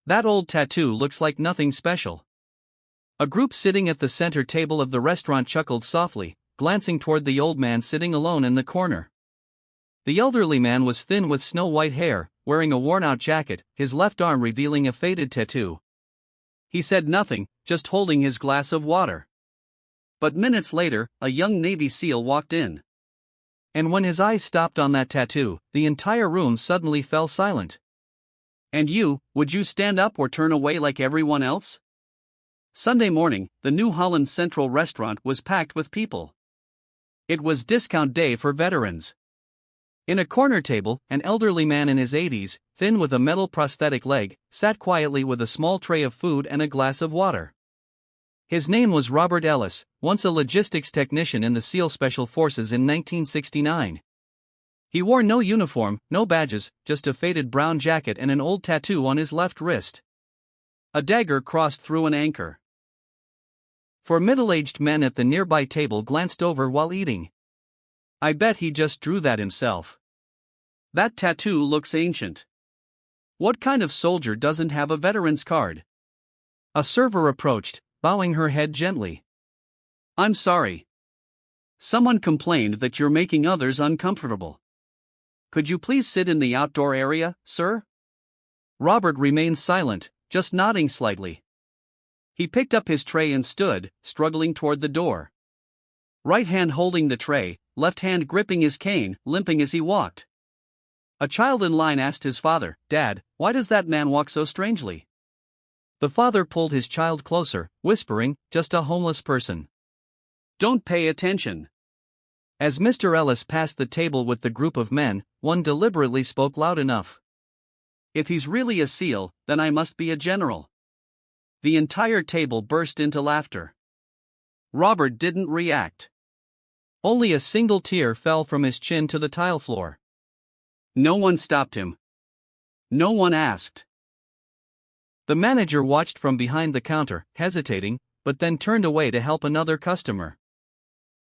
That old tattoo looks like nothing special. A group sitting at the center table of the restaurant chuckled softly, glancing toward the old man sitting alone in the corner. The elderly man was thin with snow-white hair, wearing a worn-out jacket, his left arm revealing a faded tattoo. He said nothing, just holding his glass of water. But minutes later, a young Navy SEAL walked in. And when his eyes stopped on that tattoo, the entire room suddenly fell silent. "And you, would you stand up or turn away like everyone else?" Sunday morning, the New Holland Central restaurant was packed with people. It was discount day for veterans. In a corner table, an elderly man in his 80s, thin with a metal prosthetic leg, sat quietly with a small tray of food and a glass of water. His name was Robert Ellis, once a logistics technician in the SEAL Special Forces in 1969. He wore no uniform, no badges, just a faded brown jacket and an old tattoo on his left wrist. A dagger crossed through an anchor. Four middle-aged men at the nearby table glanced over while eating. "I bet he just drew that himself. That tattoo looks ancient. What kind of soldier doesn't have a veteran's card?" A server approached, bowing her head gently. "I'm sorry. Someone complained that you're making others uncomfortable. Could you please sit in the outdoor area, sir?" Robert remained silent, just nodding slightly. He picked up his tray and stood, struggling toward the door. Right hand holding the tray, left hand gripping his cane, limping as he walked. A child in line asked his father, "Dad, why does that man walk so strangely?" The father pulled his child closer, whispering, "Just a homeless person. Don't pay attention." As Mr. Ellis passed the table with the group of men, one deliberately spoke loud enough. "If he's really a SEAL, then I must be a general." The entire table burst into laughter. Robert didn't react. Only a single tear fell from his chin to the tile floor. No one stopped him. No one asked. The manager watched from behind the counter, hesitating, but then turned away to help another customer.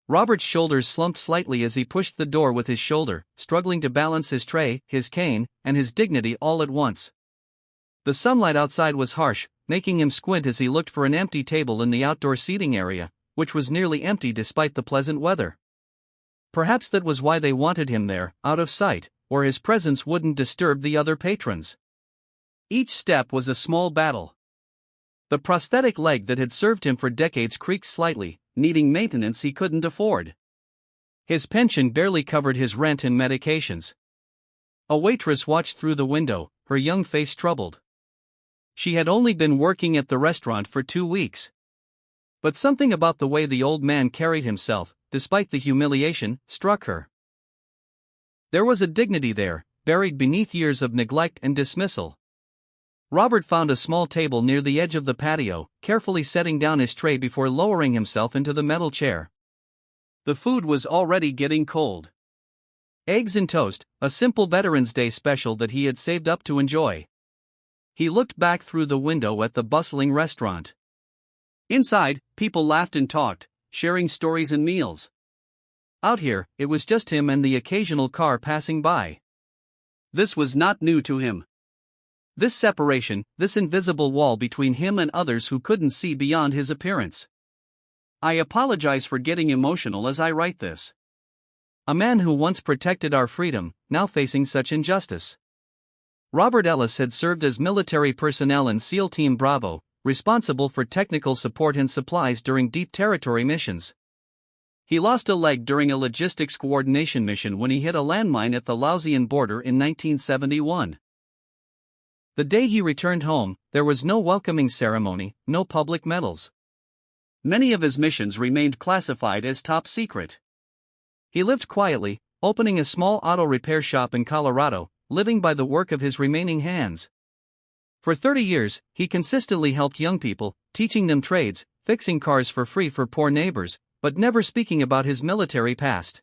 Robert's shoulders slumped slightly as he pushed the door with his shoulder, struggling to balance his tray, his cane, and his dignity all at once. The sunlight outside was harsh, making him squint as he looked for an empty table in the outdoor seating area, which was nearly empty despite the pleasant weather. Perhaps that was why they wanted him there, out of sight, where his presence wouldn't disturb the other patrons. Each step was a small battle. The prosthetic leg that had served him for decades creaked slightly, needing maintenance he couldn't afford. His pension barely covered his rent and medications. A waitress watched through the window, her young face troubled. She had only been working at the restaurant for 2 weeks. But something about the way the old man carried himself, despite the humiliation, struck her. There was a dignity there, buried beneath years of neglect and dismissal. Robert found a small table near the edge of the patio, carefully setting down his tray before lowering himself into the metal chair. The food was already getting cold. Eggs and toast, a simple Veterans Day special that he had saved up to enjoy. He looked back through the window at the bustling restaurant. Inside, people laughed and talked, sharing stories and meals. Out here, it was just him and the occasional car passing by. This was not new to him. This separation, this invisible wall between him and others who couldn't see beyond his appearance. I apologize for getting emotional as I write this. A man who once protected our freedom, now facing such injustice. Robert Ellis had served as military personnel in SEAL Team Bravo, responsible for technical support and supplies during deep territory missions. He lost a leg during a logistics coordination mission when he hit a landmine at the Laosian border in 1971. The day he returned home, there was no welcoming ceremony, no public medals. Many of his missions remained classified as top secret. He lived quietly, opening a small auto repair shop in Colorado, living by the work of his remaining hands. For 30 years, he consistently helped young people, teaching them trades, fixing cars for free for poor neighbors, but never speaking about his military past.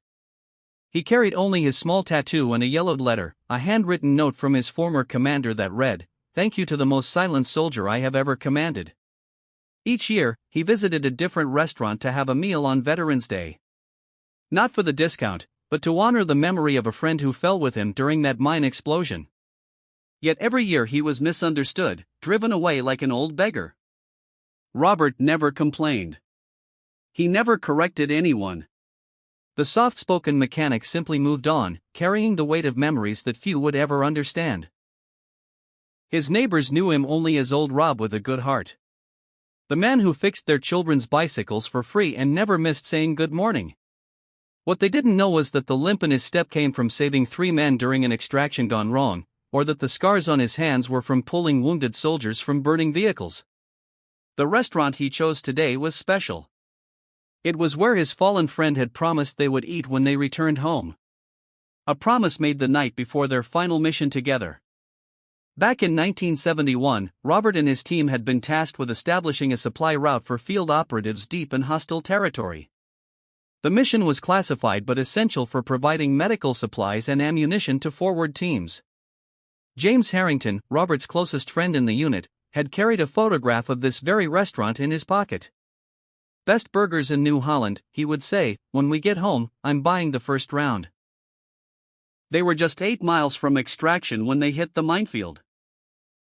He carried only his small tattoo and a yellowed letter, a handwritten note from his former commander that read, "Thank you to the most silent soldier I have ever commanded." Each year, he visited a different restaurant to have a meal on Veterans Day. Not for the discount, but to honor the memory of a friend who fell with him during that mine explosion. Yet every year he was misunderstood, driven away like an old beggar. Robert never complained. He never corrected anyone. The soft-spoken mechanic simply moved on, carrying the weight of memories that few would ever understand. His neighbors knew him only as Old Rob with a good heart. The man who fixed their children's bicycles for free and never missed saying good morning. What they didn't know was that the limp in his step came from saving 3 men during an extraction gone wrong, or that the scars on his hands were from pulling wounded soldiers from burning vehicles. The restaurant he chose today was special. It was where his fallen friend had promised they would eat when they returned home. A promise made the night before their final mission together. Back in 1971, Robert and his team had been tasked with establishing a supply route for field operatives deep in hostile territory. The mission was classified but essential for providing medical supplies and ammunition to forward teams. James Harrington, Robert's closest friend in the unit, had carried a photograph of this very restaurant in his pocket. "Best burgers in New Holland," he would say, "when we get home, I'm buying the first round." They were just 8 miles from extraction when they hit the minefield.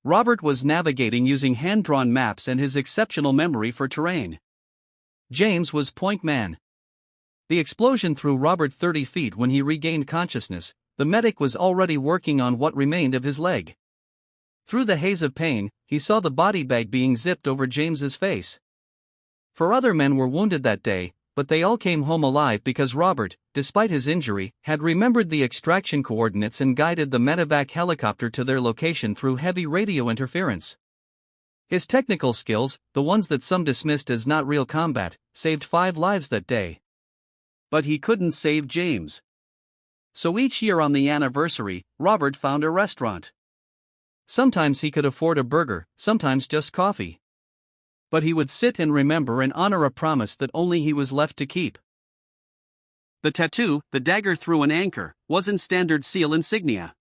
Robert was navigating using hand-drawn maps and his exceptional memory for terrain. James was point man. The explosion threw Robert 30 feet when he regained consciousness. The medic was already working on what remained of his leg. Through the haze of pain, he saw the body bag being zipped over James's face. 4 other men were wounded that day, but they all came home alive because Robert, despite his injury, had remembered the extraction coordinates and guided the medevac helicopter to their location through heavy radio interference. His technical skills, the ones that some dismissed as not real combat, saved 5 lives that day. But he couldn't save James. So each year on the anniversary, Robert found a restaurant. Sometimes he could afford a burger, sometimes just coffee. But he would sit and remember and honor a promise that only he was left to keep. The tattoo, the dagger through an anchor, wasn't standard SEAL insignia.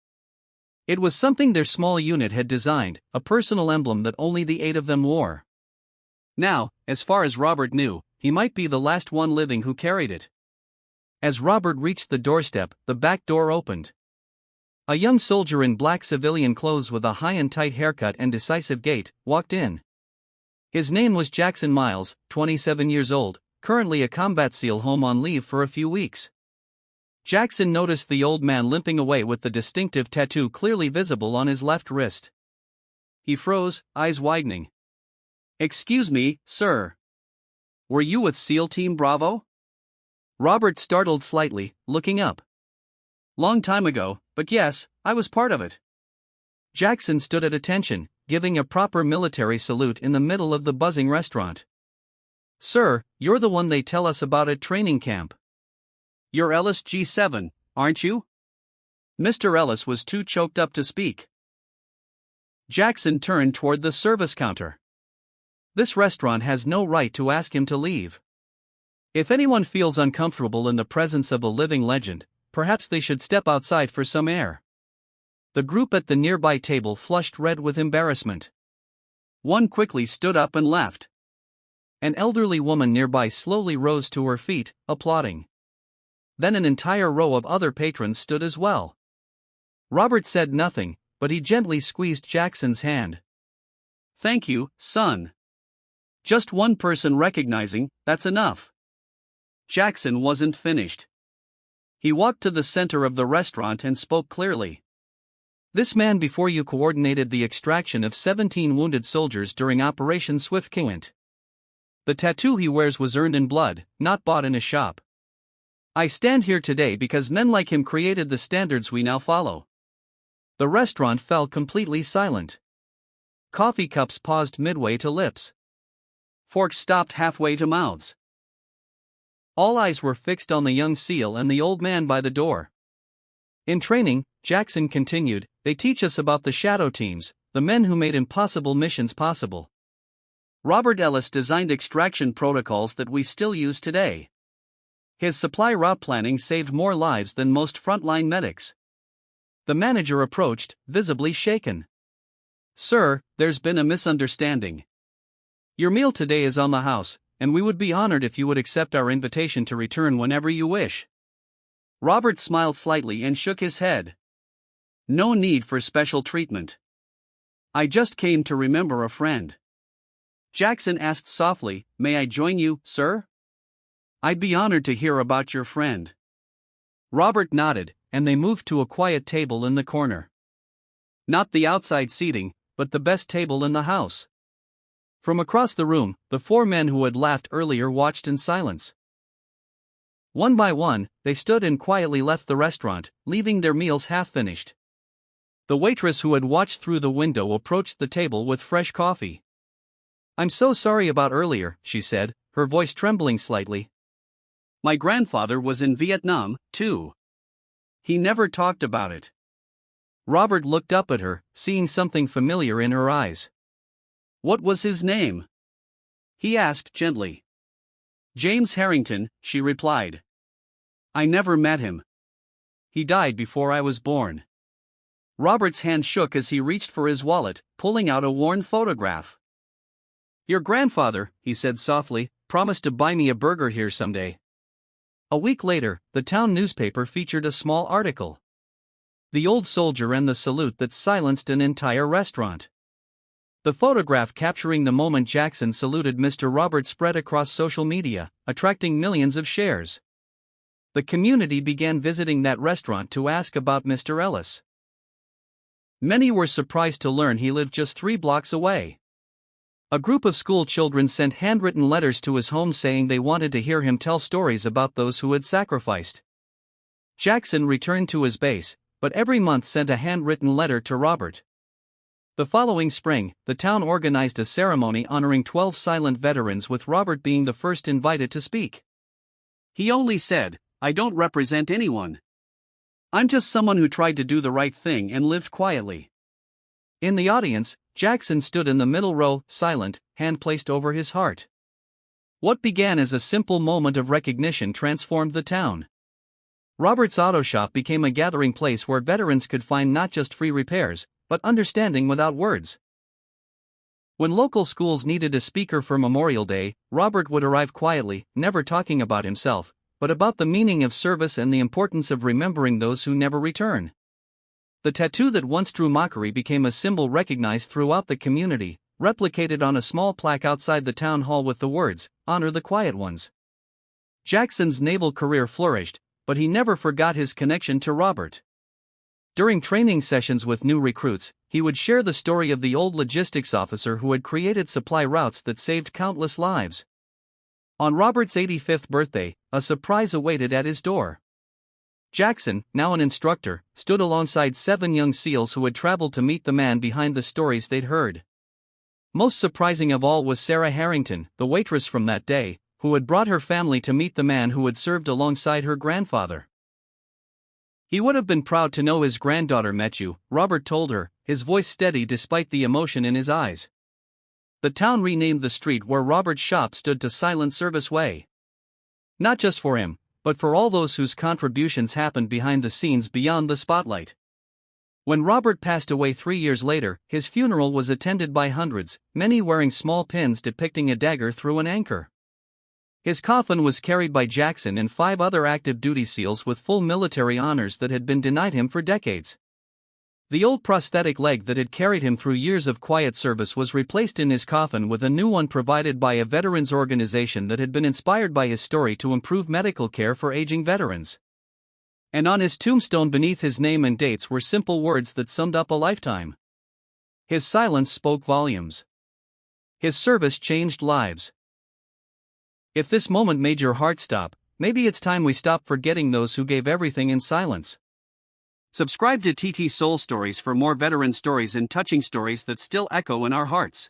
It was something their small unit had designed, a personal emblem that only the 8 of them wore. Now, as far as Robert knew, he might be the last one living who carried it. As Robert reached the doorstep, the back door opened. A young soldier in black civilian clothes with a high and tight haircut and decisive gait walked in. His name was Jackson Miles, 27 years old, currently a combat SEAL home on leave for a few weeks. Jackson noticed the old man limping away with the distinctive tattoo clearly visible on his left wrist. He froze, eyes widening. "Excuse me, sir. Were you with SEAL Team Bravo?" Robert startled slightly, looking up. "Long time ago, but yes, I was part of it." Jackson stood at attention, giving a proper military salute in the middle of the buzzing restaurant. "Sir, you're the one they tell us about at training camp. You're Ellis G7, aren't you?" Mr. Ellis was too choked up to speak. Jackson turned toward the service counter. "This restaurant has no right to ask him to leave. If anyone feels uncomfortable in the presence of a living legend, perhaps they should step outside for some air." The group at the nearby table flushed red with embarrassment. One quickly stood up and left. An elderly woman nearby slowly rose to her feet, applauding. Then an entire row of other patrons stood as well. Robert said nothing, but he gently squeezed Jackson's hand. "Thank you, son. Just one person recognizing, that's enough." Jackson wasn't finished. He walked to the center of the restaurant and spoke clearly. "This man before you coordinated the extraction of 17 wounded soldiers during Operation Swift Kiwant. The tattoo he wears was earned in blood, not bought in a shop. I stand here today because men like him created the standards we now follow." The restaurant fell completely silent. Coffee cups paused midway to lips. Forks stopped halfway to mouths. All eyes were fixed on the young SEAL and the old man by the door. "In training," Jackson continued, "they teach us about the shadow teams, the men who made impossible missions possible. Robert Ellis designed extraction protocols that we still use today. His supply route planning saved more lives than most frontline medics." The manager approached, visibly shaken. "Sir, there's been a misunderstanding. Your meal today is on the house, and we would be honored if you would accept our invitation to return whenever you wish." Robert smiled slightly and shook his head. No need for special treatment. I just came to remember a friend. Jackson asked softly, "May I join you, sir?" "I'd be honored to hear about your friend." Robert nodded, and they moved to a quiet table in the corner. Not the outside seating, but the best table in the house. From across the room, the four men who had laughed earlier watched in silence. One by one, they stood and quietly left the restaurant, leaving their meals half finished. The waitress who had watched through the window approached the table with fresh coffee. "I'm so sorry about earlier," she said, her voice trembling slightly. "My grandfather was in Vietnam, too. He never talked about it." Robert looked up at her, seeing something familiar in her eyes. "What was his name?" he asked gently. "James Harrington," she replied. "I never met him. He died before I was born." Robert's hand shook as he reached for his wallet, pulling out a worn photograph. "Your grandfather," he said softly, "promised to buy me a burger here someday." A week later, the town newspaper featured a small article. "The Old Soldier and the Salute That Silenced an Entire Restaurant." The photograph capturing the moment Jackson saluted Mr. Robert spread across social media, attracting millions of shares. The community began visiting that restaurant to ask about Mr. Ellis. Many were surprised to learn he lived just 3 blocks away. A group of school children sent handwritten letters to his home saying they wanted to hear him tell stories about those who had sacrificed. Jackson returned to his base, but every month sent a handwritten letter to Robert. The following spring, the town organized a ceremony honoring 12 silent veterans, with Robert being the first invited to speak. He only said, "I don't represent anyone. I'm just someone who tried to do the right thing and lived quietly." In the audience, Jackson stood in the middle row, silent, hand placed over his heart. What began as a simple moment of recognition transformed the town. Robert's auto shop became a gathering place where veterans could find not just free repairs, but understanding without words. When local schools needed a speaker for Memorial Day, Robert would arrive quietly, never talking about himself, but about the meaning of service and the importance of remembering those who never return. The tattoo that once drew mockery became a symbol recognized throughout the community, replicated on a small plaque outside the town hall with the words, "Honor the Quiet Ones." Jackson's naval career flourished, but he never forgot his connection to Robert. During training sessions with new recruits, he would share the story of the old logistics officer who had created supply routes that saved countless lives. On Robert's 85th birthday, a surprise awaited at his door. Jackson, now an instructor, stood alongside 7 young SEALs who had traveled to meet the man behind the stories they'd heard. Most surprising of all was Sarah Harrington, the waitress from that day, who had brought her family to meet the man who had served alongside her grandfather. "He would have been proud to know his granddaughter met you," Robert told her, his voice steady despite the emotion in his eyes. The town renamed the street where Robert's shop stood to Silent Service Way. Not just for him, but for all those whose contributions happened behind the scenes beyond the spotlight. When Robert passed away 3 years later, his funeral was attended by hundreds, many wearing small pins depicting a dagger through an anchor. His coffin was carried by Jackson and 5 other active duty SEALs with full military honors that had been denied him for decades. The old prosthetic leg that had carried him through years of quiet service was replaced in his coffin with a new one provided by a veterans organization that had been inspired by his story to improve medical care for aging veterans. And on his tombstone beneath his name and dates were simple words that summed up a lifetime. His silence spoke volumes. His service changed lives. If this moment made your heart stop, maybe it's time we stop forgetting those who gave everything in silence. Subscribe to TT Soul Stories for more veteran stories and touching stories that still echo in our hearts.